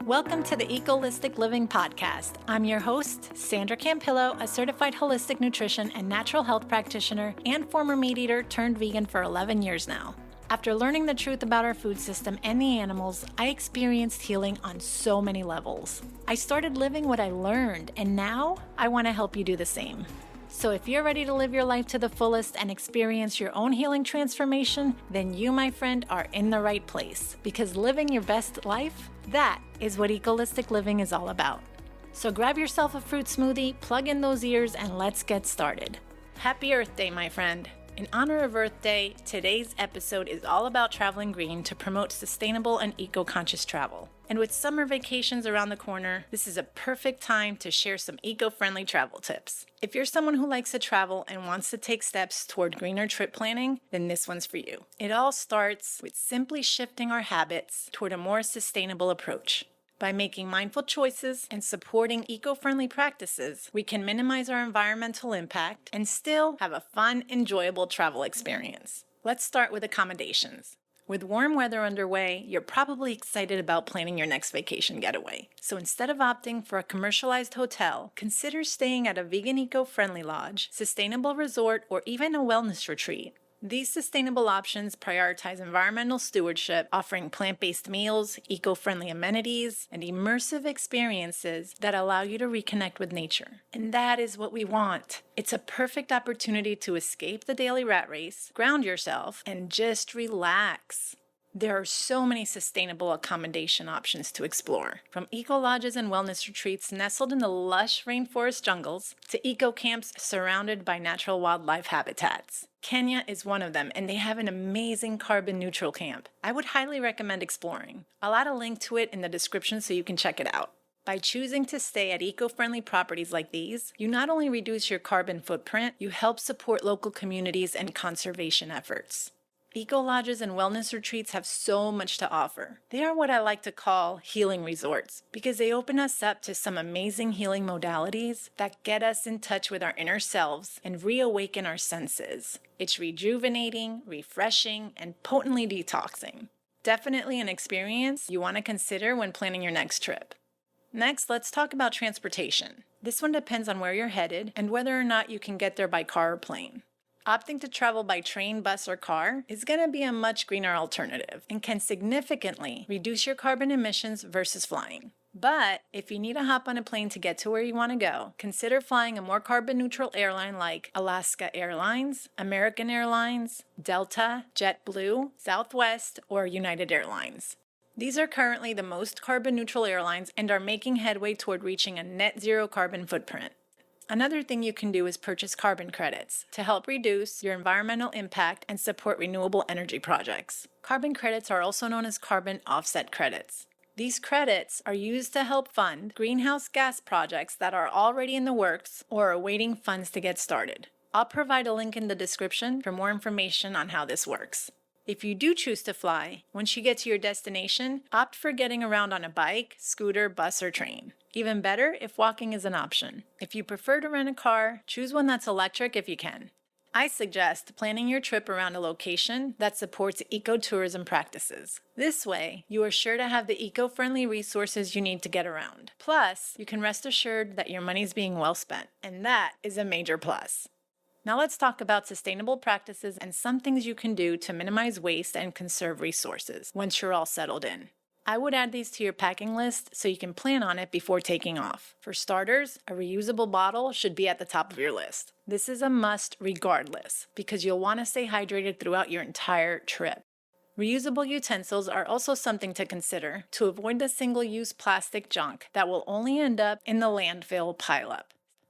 Welcome to the Echolistic Living podcast. I'm your host, Sandra Campillo, a certified holistic nutrition and natural health practitioner and former meat eater turned vegan for 11 years now. After learning the truth about our food system and the animals, I experienced healing on so many levels. I started living what I learned, and now I want to help you do the same. So if you're ready to live your life to the fullest and experience your own healing transformation, then you, my friend, are in the right place. Because living your best life, that is what Echolistic Living is all about. So grab yourself a fruit smoothie, plug in those ears, and let's get started. Happy Earth Day, my friend. In honor of Earth Day, today's episode is all about traveling green to promote sustainable and eco-conscious travel. And with summer vacations around the corner, this is a perfect time to share some eco-friendly travel tips. If you're someone who likes to travel and wants to take steps toward greener trip planning, then this one's for you. It all starts with simply shifting our habits toward a more sustainable approach. By making mindful choices and supporting eco-friendly practices, we can minimize our environmental impact and still have a fun, enjoyable travel experience. Let's start with accommodations. With warm weather underway, you're probably excited about planning your next vacation getaway. So instead of opting for a commercialized hotel, consider staying at a vegan eco-friendly lodge, sustainable resort, or even a wellness retreat. These sustainable options prioritize environmental stewardship, offering plant-based meals, eco-friendly amenities, and immersive experiences that allow you to reconnect with nature. And that is what we want. It's a perfect opportunity to escape the daily rat race, ground yourself, and just relax. There are so many sustainable accommodation options to explore, from eco-lodges and wellness retreats nestled in the lush rainforest jungles to eco-camps surrounded by natural wildlife habitats. Kenya is one of them, and they have an amazing carbon-neutral camp. I would highly recommend exploring. I'll add a link to it in the description so you can check it out. By choosing to stay at eco-friendly properties like these, you not only reduce your carbon footprint, you help support local communities and conservation efforts. Eco-lodges and wellness retreats have so much to offer. They are what I like to call healing resorts because they open us up to some amazing healing modalities that get us in touch with our inner selves and reawaken our senses. It's rejuvenating, refreshing, and potently detoxing. Definitely an experience you want to consider when planning your next trip. Next, let's talk about transportation. This one depends on where you're headed and whether or not you can get there by car or plane. Opting to travel by train, bus, or car is going to be a much greener alternative and can significantly reduce your carbon emissions versus flying. But if you need to hop on a plane to get to where you want to go, consider flying a more carbon-neutral airline like Alaska Airlines, American Airlines, Delta, JetBlue, Southwest, or United Airlines. These are currently the most carbon-neutral airlines and are making headway toward reaching a net zero carbon footprint. Another thing you can do is purchase carbon credits to help reduce your environmental impact and support renewable energy projects. Carbon credits are also known as carbon offset credits. These credits are used to help fund greenhouse gas projects that are already in the works or are awaiting funds to get started. I'll provide a link in the description for more information on how this works. If you do choose to fly, once you get to your destination, opt for getting around on a bike, scooter, bus, or train. Even better if walking is an option. If you prefer to rent a car, choose one that's electric if you can. I suggest planning your trip around a location that supports ecotourism practices. This way, you are sure to have the eco-friendly resources you need to get around. Plus, you can rest assured that your money's being well spent, and that is a major plus. Now let's talk about sustainable practices and some things you can do to minimize waste and conserve resources once you're all settled in. I would add these to your packing list so you can plan on it before taking off. For starters, a reusable bottle should be at the top of your list. This is a must regardless because you'll want to stay hydrated throughout your entire trip. Reusable utensils are also something to consider to avoid the single-use plastic junk that will only end up in the landfill pileup.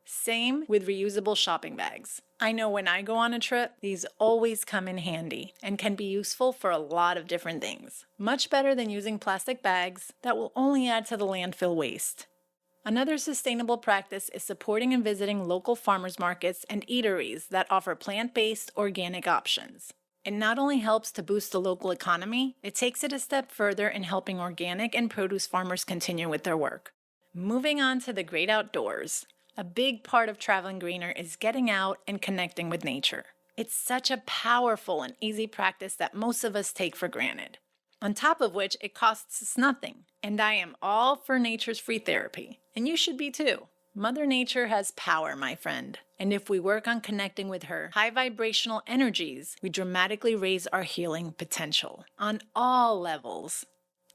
Same with reusable shopping bags. I know when I go on a trip, these always come in handy and can be useful for a lot of different things. Much better than using plastic bags that will only add to the landfill waste. Another sustainable practice is supporting and visiting local farmers markets and eateries that offer plant-based organic options. It not only helps to boost the local economy, it takes it a step further in helping organic and produce farmers continue with their work. Moving on to the great outdoors. A big part of traveling greener is getting out and connecting with nature. It's such a powerful and easy practice that most of us take for granted. On top of which, it costs us nothing. And I am all for nature's free therapy. And you should be too. Mother Nature has power, my friend. And if we work on connecting with her high vibrational energies, we dramatically raise our healing potential on all levels.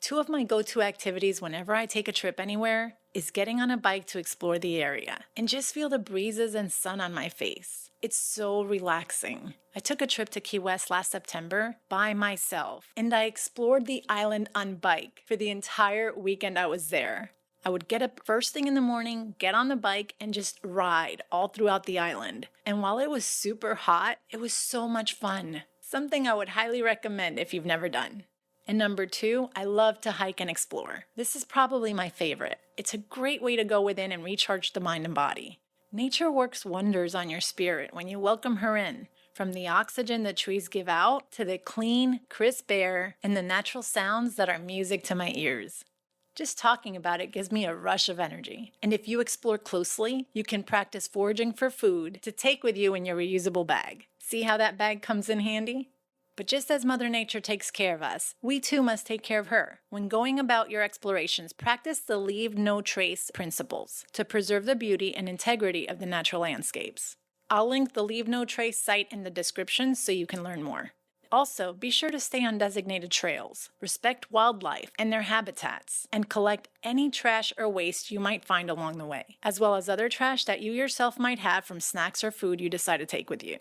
Two of my go-to activities whenever I take a trip anywhere is getting on a bike to explore the area and just feel the breezes and sun on my face. It's so relaxing. I took a trip to Key West last September by myself, and I explored the island on bike for the entire weekend I was there. I would get up first thing in the morning, get on the bike, and just ride all throughout the island. And while it was super hot, it was so much fun. Something I would highly recommend if you've never done. And number 2, I love to hike and explore. This is probably my favorite. It's a great way to go within and recharge the mind and body. Nature works wonders on your spirit when you welcome her in, from the oxygen the trees give out to the clean, crisp air and the natural sounds that are music to my ears. Just talking about it gives me a rush of energy. And if you explore closely, you can practice foraging for food to take with you in your reusable bag. See how that bag comes in handy? But just as Mother Nature takes care of us, we too must take care of her. When going about your explorations, practice the leave no trace principles to preserve the beauty and integrity of the natural landscapes. I'll link the Leave No Trace site in the description so you can learn more. Also, be sure to stay on designated trails, respect wildlife and their habitats, and collect any trash or waste you might find along the way, as well as other trash that you yourself might have from snacks or food you decide to take with you.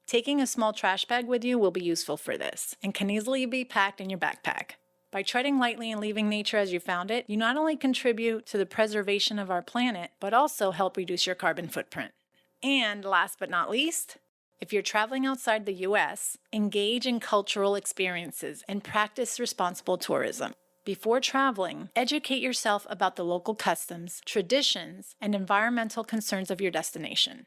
Taking a small trash bag with you will be useful for this, and can easily be packed in your backpack. By treading lightly and leaving nature as you found it, you not only contribute to the preservation of our planet, but also help reduce your carbon footprint. And last but not least, if you're traveling outside the U.S., engage in cultural experiences and practice responsible tourism. Before traveling, educate yourself about the local customs, traditions, and environmental concerns of your destination.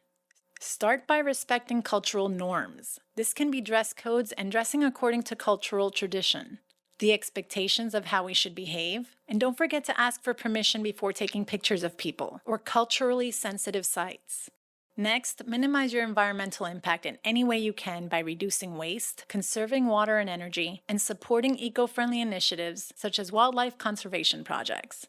Start by respecting cultural norms. This can be dress codes and dressing according to cultural tradition, the expectations of how we should behave, and don't forget to ask for permission before taking pictures of people or culturally sensitive sites. Next, minimize your environmental impact in any way you can by reducing waste, conserving water and energy, and supporting eco-friendly initiatives such as wildlife conservation projects.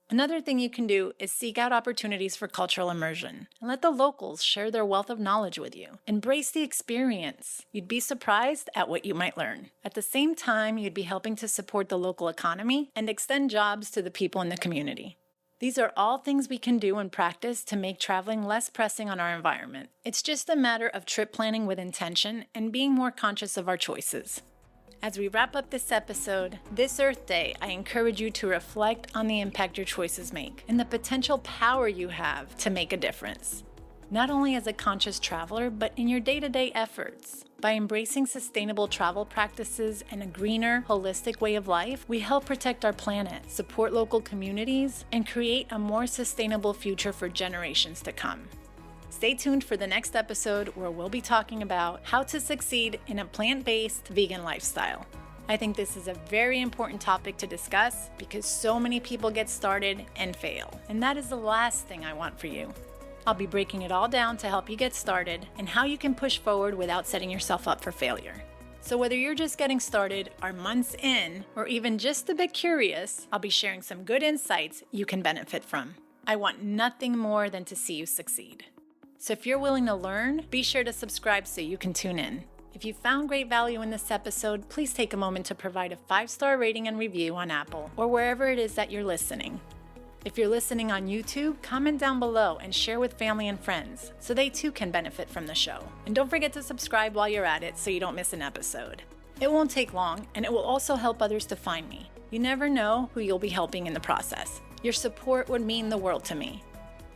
Another thing you can do is seek out opportunities for cultural immersion and let the locals share their wealth of knowledge with you. Embrace the experience. You'd be surprised at what you might learn. At the same time, you'd be helping to support the local economy and extend jobs to the people in the community. These are all things we can do and practice to make traveling less pressing on our environment. It's just a matter of trip planning with intention and being more conscious of our choices. As we wrap up this episode, this Earth Day, I encourage you to reflect on the impact your choices make and the potential power you have to make a difference. Not only as a conscious traveler, but in your day-to-day efforts. By embracing sustainable travel practices and a greener, holistic way of life, we help protect our planet, support local communities, and create a more sustainable future for generations to come. Stay tuned for the next episode where we'll be talking about how to succeed in a plant-based vegan lifestyle. I think this is a very important topic to discuss because so many people get started and fail, and that is the last thing I want for you. I'll be breaking it all down to help you get started and how you can push forward without setting yourself up for failure. So whether you're just getting started, are months in, or even just a bit curious, I'll be sharing some good insights you can benefit from. I want nothing more than to see you succeed. So if you're willing to learn, be sure to subscribe so you can tune in. If you found great value in this episode, please take a moment to provide a 5-star rating and review on Apple or wherever it is that you're listening. If you're listening on YouTube, comment down below and share with family and friends so they too can benefit from the show. And don't forget to subscribe while you're at it so you don't miss an episode. It won't take long, and it will also help others to find me. You never know who you'll be helping in the process. Your support would mean the world to me.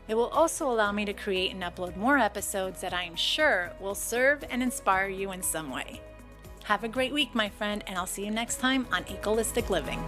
It will also allow me to create and upload more episodes that I am sure will serve and inspire you in some way. Have a great week, my friend, and I'll see you next time on Echolistic Living.